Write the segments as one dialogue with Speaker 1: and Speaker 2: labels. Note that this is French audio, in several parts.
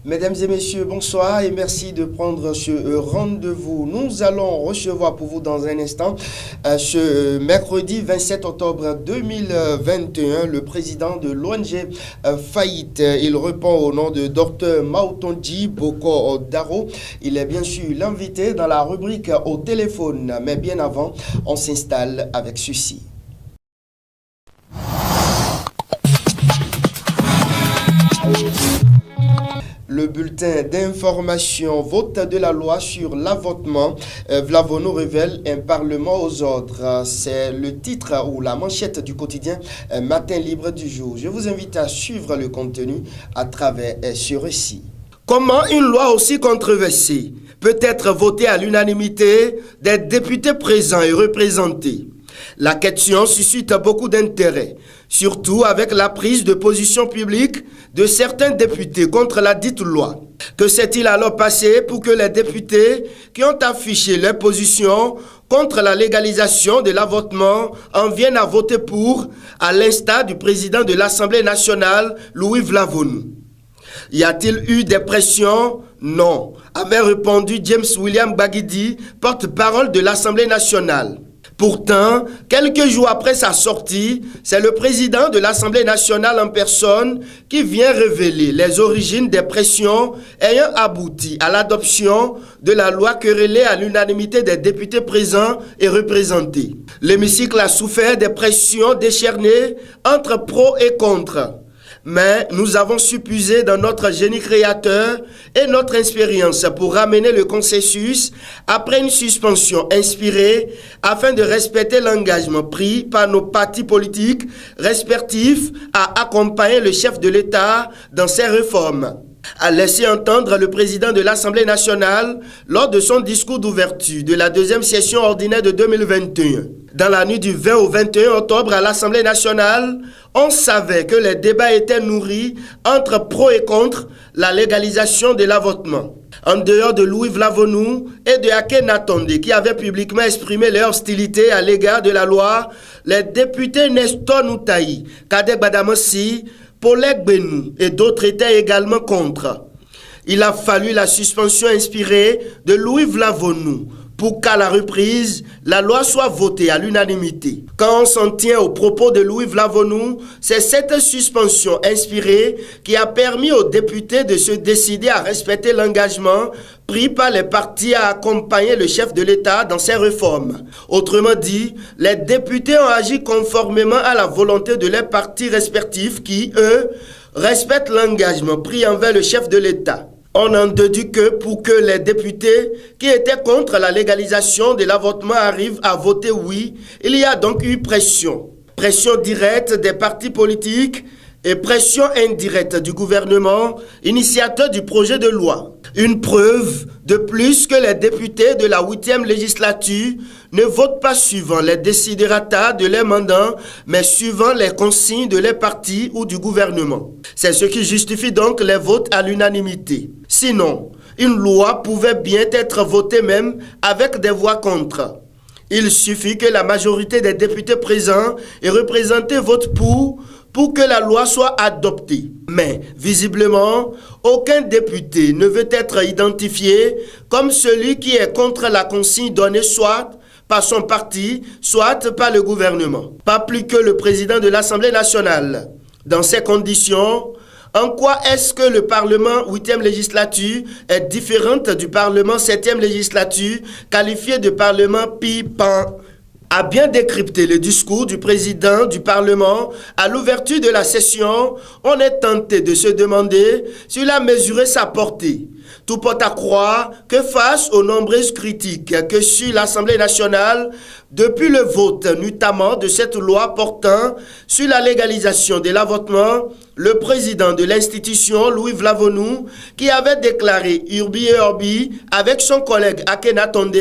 Speaker 1: Mesdames et messieurs, bonsoir et merci de prendre ce rendez-vous. Nous allons recevoir pour vous dans un instant, ce mercredi 27 octobre 2021, le président de l'ONG Faillite. Il répond au nom de Dr Maotonji Boko Daro. Il est bien sûr l'invité dans la rubrique au téléphone. Mais bien avant, on s'installe avec ceci. Le bulletin d'information vote de la loi sur l'avortement. Vlavono révèle un parlement aux ordres. C'est le titre ou la manchette du quotidien Matin libre du jour. Je vous invite à suivre le contenu à travers ce récit. Comment une loi aussi controversée peut être votée à l'unanimité des députés présents et représentés? La question suscite beaucoup d'intérêt, surtout avec la prise de position publique de certains députés contre la dite loi. Que s'est-il alors passé pour que les députés qui ont affiché leur position contre la légalisation de l'avortement en viennent à voter pour, à l'instar du président de l'Assemblée nationale, Louis Vlavonou? Y a-t-il eu des pressions? Non, avait répondu James William Bagidi, porte-parole de l'Assemblée nationale. Pourtant, quelques jours après sa sortie, c'est le président de l'Assemblée nationale en personne qui vient révéler les origines des pressions ayant abouti à l'adoption de la loi querellée à l'unanimité des députés présents et représentés. L'hémicycle a souffert des pressions déchaînées entre pro et contre. Mais nous avons su puiser dans notre génie créateur et notre expérience pour ramener le consensus après une suspension inspirée afin de respecter l'engagement pris par nos partis politiques respectifs à accompagner le chef de l'État dans ses réformes, a laissé entendre le président de l'Assemblée nationale lors de son discours d'ouverture de la deuxième session ordinaire de 2021. Dans la nuit du 20 au 21 octobre à l'Assemblée nationale, on savait que les débats étaient nourris entre pro et contre la légalisation de l'avortement. En dehors de Louis Vlavonou et de Akhenatonde qui avaient publiquement exprimé leur hostilité à l'égard de la loi, les députés Nestor Noutaï, Kadek Badamossi, Paulek Benou et d'autres étaient également contre. Il a fallu la suspension inspirée de Louis Vlavonou pour qu'à la reprise, la loi soit votée à l'unanimité. Quand on s'en tient aux propos de Louis Vlavonou, c'est cette suspension inspirée qui a permis aux députés de se décider à respecter l'engagement pris par les partis à accompagner le chef de l'État dans ses réformes. Autrement dit, les députés ont agi conformément à la volonté de leurs partis respectifs qui, eux, respectent l'engagement pris envers le chef de l'État. On en déduit que pour que les députés qui étaient contre la légalisation de l'avortement arrivent à voter oui, il y a donc eu pression. Pression directe des partis politiques et pression indirecte du gouvernement, initiateur du projet de loi. Une preuve de plus que les députés de la 8e législature ne votent pas suivant les desiderata de leurs mandants, mais suivant les consignes de leurs partis ou du gouvernement. C'est ce qui justifie donc les votes à l'unanimité. Sinon, une loi pouvait bien être votée même avec des voix contre. Il suffit que la majorité des députés présents et représentés votent pour que la loi soit adoptée. Mais, visiblement, aucun député ne veut être identifié comme celui qui est contre la consigne donnée soit par son parti, soit par le gouvernement. Pas plus que le président de l'Assemblée nationale. Dans ces conditions, en quoi est-ce que le Parlement 8e législature est différente du Parlement 7e législature, qualifié de Parlement pipan? A bien décrypté le discours du président du Parlement à l'ouverture de la session, on est tenté de se demander s'il a mesuré sa portée. Tout porte à croire que face aux nombreuses critiques que suit l'Assemblée nationale depuis le vote notamment de cette loi portant sur la légalisation de l'avortement, le président de l'institution, Louis Vlavonou, qui avait déclaré Urbi et Orbi avec son collègue Akhenatonde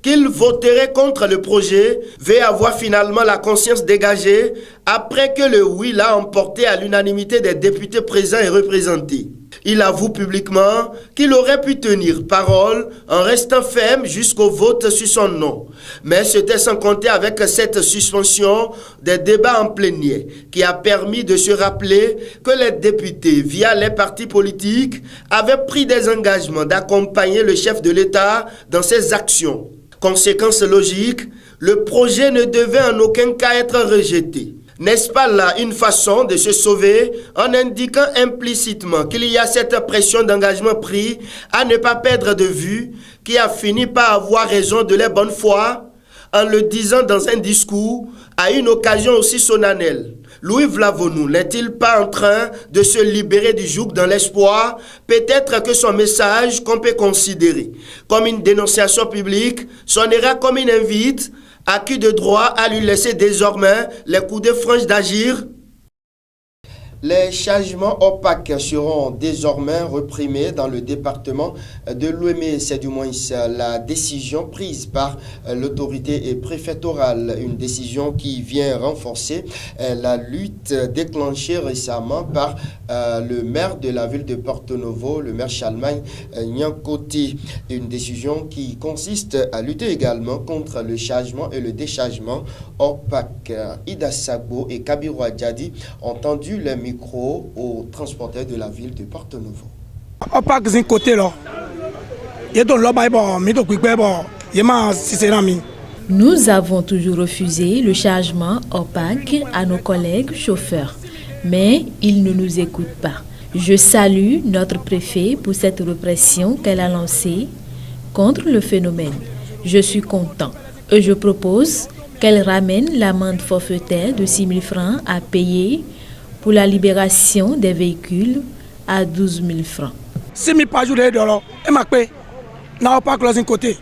Speaker 1: qu'il voterait contre le projet, veut avoir finalement la conscience dégagée après que le oui l'a emporté à l'unanimité des députés présents et représentés. Il avoue publiquement qu'il aurait pu tenir parole en restant ferme jusqu'au vote sur son nom. Mais c'était sans compter avec cette suspension des débats en plénière qui a permis de se rappeler que les députés, via les partis politiques, avaient pris des engagements d'accompagner le chef de l'État dans ses actions. Conséquence logique, le projet ne devait en aucun cas être rejeté. N'est-ce pas là une façon de se sauver en indiquant implicitement qu'il y a cette pression d'engagement pris à ne pas perdre de vue qui a fini par avoir raison de la bonne foi en le disant dans un discours à une occasion aussi solennelle? Louis Vlavonou n'est-il pas en train de se libérer du joug dans l'espoir, peut-être que son message qu'on peut considérer comme une dénonciation publique sonnera comme une invite à qui de droit à lui laisser désormais les coups de franche d'agir? Les changements opaques seront désormais reprimés dans le département de Lomé. C'est du moins la décision prise par l'autorité préfectorale. Une décision qui vient renforcer la lutte déclenchée récemment par le maire de la ville de Porto Novo, le maire Chalmagne Nyankoti. Une décision qui consiste à lutter également contre le chargement et le déchargement opaque. Ida Sagbo et Kabiru Adjadi ont tendu les micros aux transporteurs de la ville de Porto Novo.
Speaker 2: Nous avons toujours refusé le chargement opaque à nos collègues chauffeurs, mais ils ne nous écoutent pas. Je salue notre préfet pour cette répression qu'elle a lancée contre le phénomène. Je suis content et je propose qu'elle ramène l'amende forfaitaire de 6 000 francs à payer pour la libération des véhicules à 12 000 francs.
Speaker 3: 6 000 par jour de dollars. Et ma paix, n'a pas closé un côté.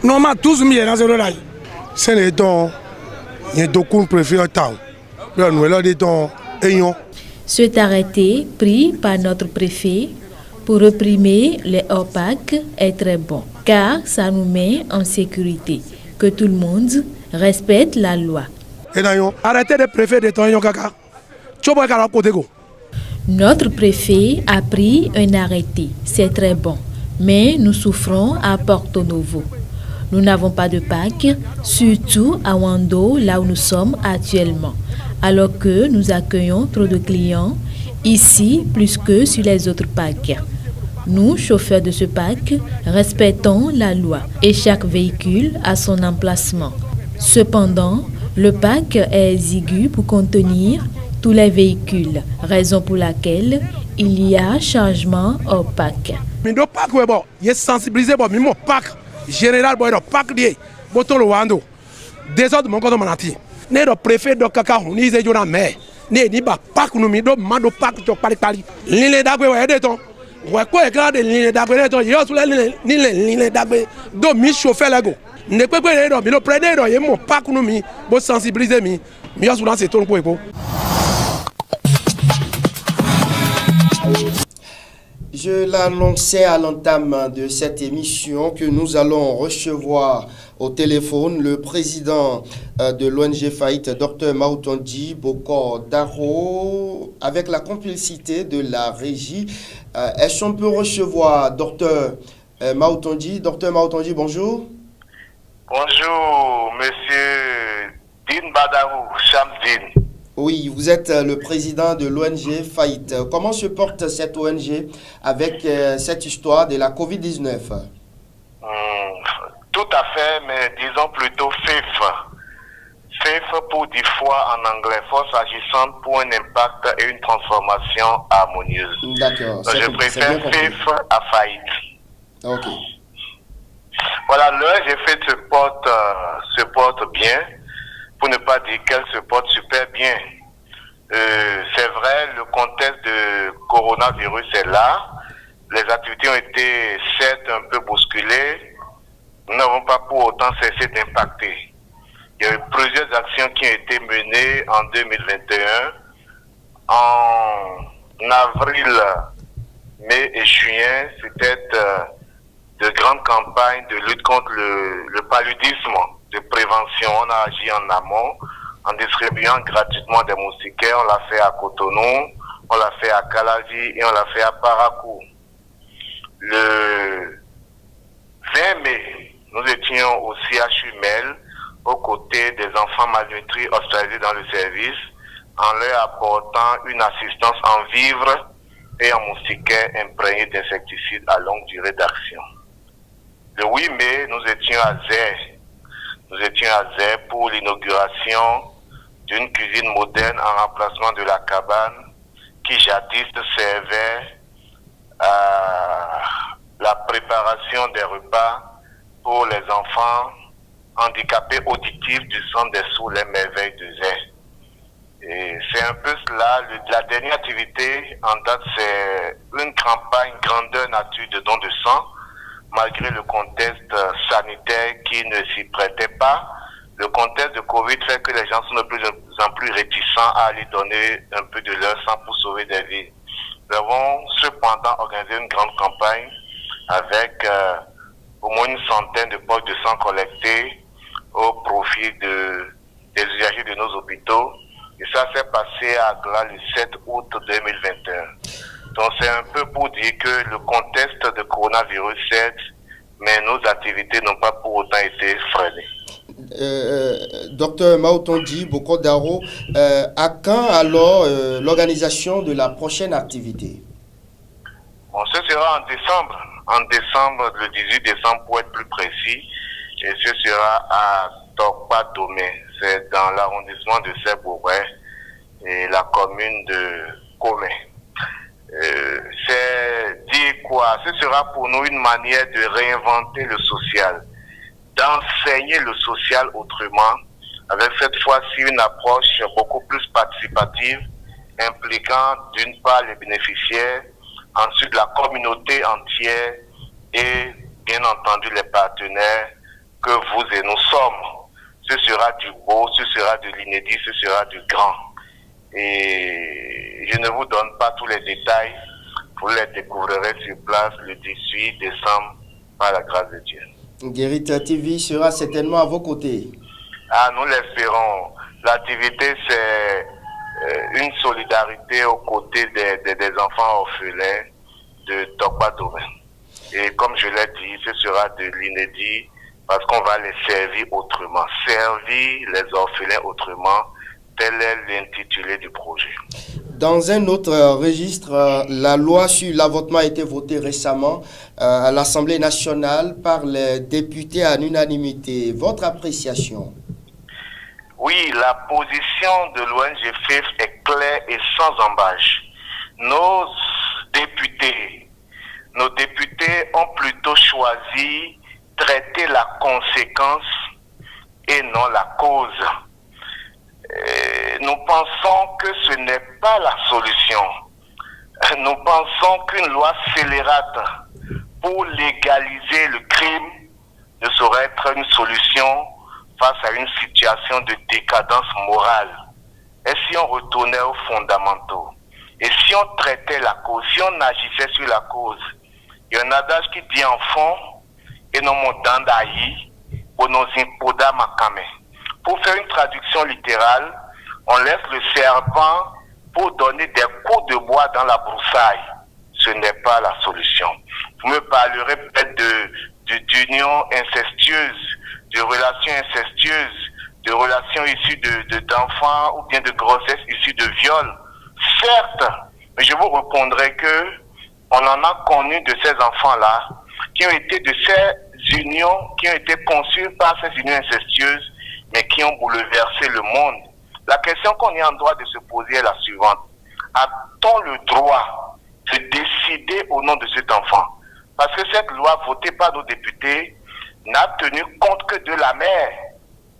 Speaker 3: Normalement 12 000 dans ce là.
Speaker 4: C'est les dons. Il y a beaucoup préférés temps. Le nouvel des dons ayant.
Speaker 2: Cet arrêté pris par notre préfet pour réprimer les opaques est très bon, car ça nous met en sécurité, que tout le monde respecte la loi.
Speaker 3: Arrêtez de préfet de ton kaka.
Speaker 2: Notre préfet a pris un arrêté, c'est très bon, mais nous souffrons à Porto Novo. Nous n'avons pas de Pâques, surtout à Wando, là où nous sommes actuellement, alors que nous accueillons trop de clients ici plus que sur les autres Pâques. Nous, chauffeurs de ce Pâques, respectons la loi et chaque véhicule a son emplacement. Cependant, le Pâques est exigu pour contenir tous les véhicules, raison pour laquelle il y a changement opaque.
Speaker 3: Mindo Pâques ouais bon, il est sensibilisé bon, mimo Pâques général bon, Pâques lié, boto le wando. Désordre mon côté manati. Né le préfet de kaka on y est jona mais né ni ba Pâques nous mindo mando Pâques to pali. Ligne d'agwe ouais de ton. Ouais quoi éclat de ligne d'agwe de ton, yo sur la ligne d'agwe do mi chauffeur là go. Ne peut pas do mi le prendre do yemo Pâques nous mi bo sensibiliser mi. Mi yo sur dans c'est ton ko eko.
Speaker 1: Je l'annonçais à l'entame de cette émission que nous allons recevoir au téléphone le président de l'ONG Faït, Dr Maoutondi Bokor Daro, avec la complicité de la régie. Est-ce qu'on peut recevoir Dr Maoutondi? Dr Maoutondi, bonjour.
Speaker 5: Bonjour, monsieur Din Badarou, Chamdin.
Speaker 1: Oui, vous êtes le président de l'ONG Faït. Comment se porte cette ONG avec cette histoire de la COVID-19?
Speaker 5: Tout à fait, mais disons plutôt FIF. FIF pour 10 fois en anglais, force agissante pour un impact et une transformation harmonieuse.
Speaker 1: D'accord.
Speaker 5: Je préfère FIF à Faït.
Speaker 1: Ok.
Speaker 5: Voilà, l'ONG Faït se porte bien. Pour ne pas dire qu'elle se porte super bien. C'est vrai, le contexte de coronavirus est là. Les activités ont été certes un peu bousculées. Nous n'avons pas pour autant cessé d'impacter. Il y a eu plusieurs actions qui ont été menées en 2021. En avril, mai et juin, c'était de grandes campagnes de lutte contre le paludisme, de prévention. On a agi en amont en distribuant gratuitement des moustiquaires. On l'a fait à Cotonou, on l'a fait à Calavi et on l'a fait à Parakou. Le 20 mai, nous étions au CHU-MEL aux côtés des enfants malnutris hospitalisés dans le service en leur apportant une assistance en vivres et en moustiquaires imprégnés d'insecticides à longue durée d'action. Le 8 mai, nous étions à Zé. Nous étions à Zé pour l'inauguration d'une cuisine moderne en remplacement de la cabane qui jadis servait à la préparation des repas pour les enfants handicapés auditifs du centre des Sous les Merveilles de Zé. Et c'est un peu cela. La dernière activité en date, c'est une campagne grandeur nature de don de sang, malgré le contexte sanitaire qui ne s'y prêtait pas. Le contexte de Covid fait que les gens sont de plus en plus réticents à aller donner un peu de leur sang pour sauver des vies. Nous avons cependant organisé une grande campagne avec au moins une centaine de poches de sang collectées au profit des usagers de nos hôpitaux. Et ça s'est passé à Gla le 7 août 2021. Donc c'est un peu pour dire que le contexte de coronavirus cède, mais nos activités n'ont pas pour autant été freinées.
Speaker 1: Docteur Maotondi Bokodaro, à quand alors l'organisation de la prochaine activité?
Speaker 5: Bon, ce sera en décembre, le 18 décembre pour être plus précis, et ce sera à Tokpa Domé, c'est dans l'arrondissement de Sèvres et la commune de Comé. C'est dire quoi? Ce sera pour nous une manière de réinventer le social, d'enseigner le social autrement, avec cette fois-ci une approche beaucoup plus participative, impliquant d'une part les bénéficiaires, ensuite la communauté entière et bien entendu les partenaires que vous et nous sommes. Ce sera du beau, ce sera de l'inédit, ce sera du grand. Et je ne vous donne pas tous les détails, vous les découvrirez sur place le 18 décembre par la grâce de Dieu.
Speaker 1: Guérita TV sera certainement à vos côtés.
Speaker 5: Ah, nous l'espérons. L'activité, c'est une solidarité aux côtés des enfants orphelins de Tokpa Domé. Et comme je l'ai dit, ce sera de l'inédit parce qu'on va les servir autrement. Servir les orphelins autrement, tel est l'intitulé du projet.
Speaker 1: Dans un autre registre, la loi sur l'avortement a été votée récemment à l'Assemblée nationale par les députés à l'unanimité. Votre appréciation?
Speaker 5: Oui, la position de l'ONG FIF est claire et sans embâche. Nos députés ont plutôt choisi traiter la conséquence et non la cause. Nous pensons que ce n'est pas la solution. Nous pensons qu'une loi scélérate pour légaliser le crime ne saurait être une solution face à une situation de décadence morale. Et si on retournait aux fondamentaux, et si on traitait la cause, si on agissait sur la cause, il y a un adage qui dit en fond, et non mon dandaï, ou nos impoda makame. Pour faire une traduction littérale, on laisse le serpent pour donner des coups de bois dans la broussaille. Ce n'est pas la solution. Vous me parlerez peut-être d'unions incestueuses, de relations incestueuses, de relations issues d'enfants ou bien de grossesses issues de viols. Certes, mais je vous répondrai que on en a connu de ces enfants-là qui ont été de ces unions, qui ont été conçues par ces unions incestueuses, mais qui ont bouleversé le monde. La question qu'on est en droit de se poser est la suivante. A-t-on le droit de décider au nom de cet enfant? Parce que cette loi votée par nos députés n'a tenu compte que de la mère.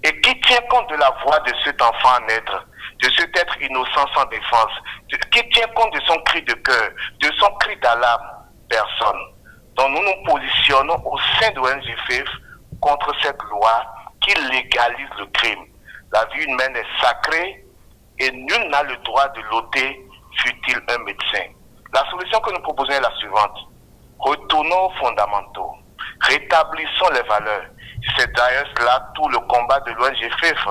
Speaker 5: Et qui tient compte de la voix de cet enfant à naître, de cet être innocent sans défense, qui tient compte de son cri de cœur, de son cri d'alarme? Personne. Donc nous nous positionnons au sein de l'ONG FIF contre cette loi qui légalise le crime. La vie humaine est sacrée et nul n'a le droit de l'ôter, fût-il un médecin. La solution que nous proposons est la suivante. Retournons aux fondamentaux. Rétablissons les valeurs. C'est d'ailleurs cela tout le combat de l'ONG FIF.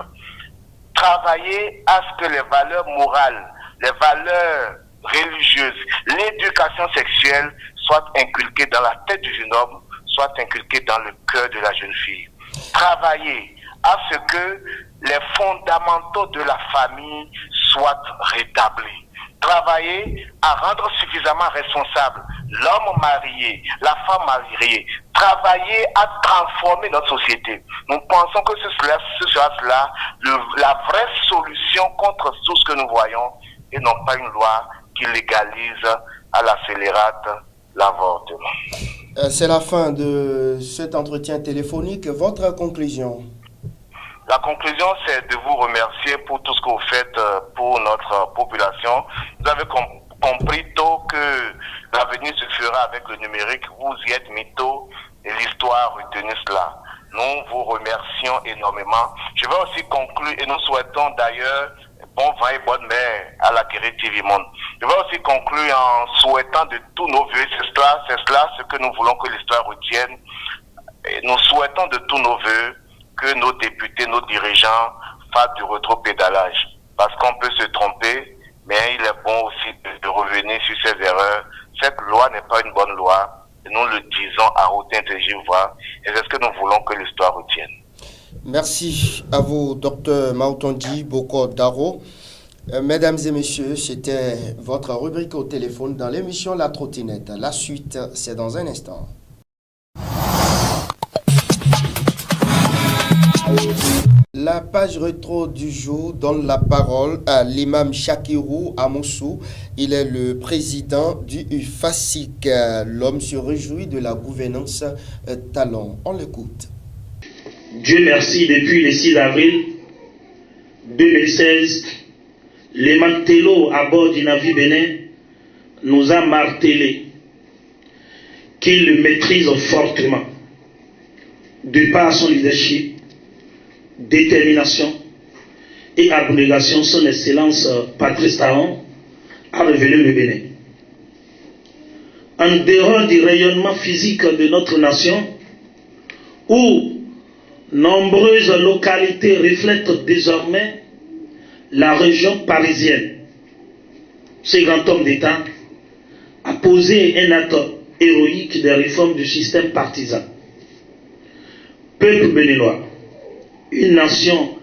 Speaker 5: Travailler à ce que les valeurs morales, les valeurs religieuses, l'éducation sexuelle soit inculqué dans la tête du jeune homme, soit inculqué dans le cœur de la jeune fille. Travailler à ce que les fondamentaux de la famille soient rétablis. Travailler à rendre suffisamment responsable l'homme marié, la femme mariée. Travailler à transformer notre société. Nous pensons que ce sera cela la vraie solution contre tout ce que nous voyons et non pas une loi qui légalise à l'accélérate l'avortement.
Speaker 1: C'est la fin de cet entretien téléphonique. Votre conclusion?
Speaker 5: La conclusion, c'est de vous remercier pour tout ce que vous faites pour notre population. Vous avez compris tôt que l'avenir se fera avec le numérique. Vous y êtes mis tôt et l'histoire retenu cela. Nous vous remercions énormément. Je vais aussi conclure et nous souhaitons d'ailleurs bon vent et bonne mer à la Guérite TV Monde. Je vais aussi conclure en souhaitant de tous nos vœux, c'est cela ce que nous voulons que l'histoire retienne. Et nous souhaitons de tous nos vœux que nos députés, nos dirigeants fassent du rétropédalage. Parce qu'on peut se tromper, mais il est bon aussi de revenir sur ses erreurs. Cette loi n'est pas une bonne loi. Et nous le disons à haute intelligente voix. Et c'est ce que nous voulons que l'histoire retienne.
Speaker 1: Merci à vous, Dr Mautondi Boko Daro. Mesdames et messieurs, c'était votre rubrique au téléphone dans l'émission La Trottinette. La suite, c'est dans un instant. La page rétro du jour donne la parole à l'imam Shakirou Amoussou. Il est le président du FASIC. L'homme se réjouit de la gouvernance talent. On l'écoute.
Speaker 6: Dieu merci, depuis le 6 avril 2016, l'imam Tello à bord du navire Bénin nous a martelé qu'il le maîtrise fortement de par son leadership, détermination et abnégation. Son Excellence Patrice Talon a révélé le Bénin. En dehors du rayonnement physique de notre nation, où nombreuses localités reflètent désormais la région parisienne, ce grand homme d'État a posé un acte héroïque de réforme du système partisan. Peuple béninois, une nation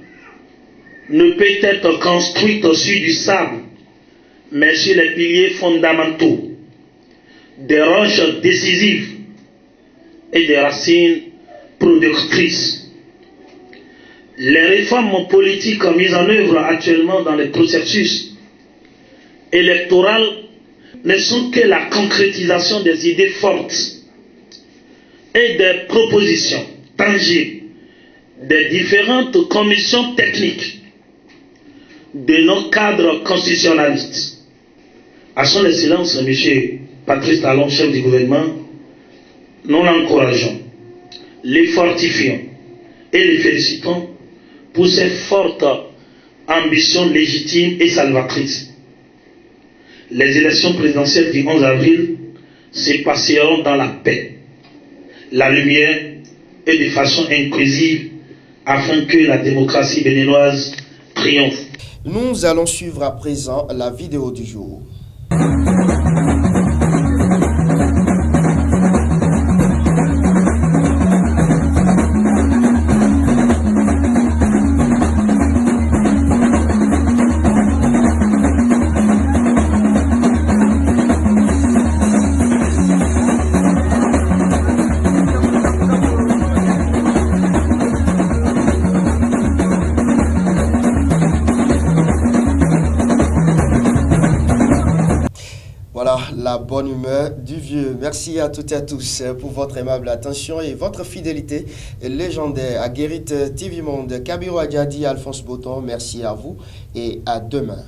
Speaker 6: ne peut être construite sur du sable, mais sur les piliers fondamentaux, des roches décisives et des racines productrices. Les réformes politiques mises en œuvre actuellement dans le processus électoral ne sont que la concrétisation des idées fortes et des propositions tangibles des différentes commissions techniques de nos cadres constitutionnalistes. À son Excellence, M. Patrice Talon, chef du gouvernement, nous l'encourageons, les fortifions et les félicitons pour ces fortes ambitions légitimes et salvatrices. Les élections présidentielles du 11 avril se passeront dans la paix, la lumière et de façon inclusive afin que la démocratie béninoise triomphe.
Speaker 1: Nous allons suivre à présent la vidéo du jour. La bonne humeur du vieux. Merci à toutes et à tous pour votre aimable attention et votre fidélité légendaire à Guérite TV Monde. Kabiro Adjadi, Alphonse Boton, merci à vous et à demain.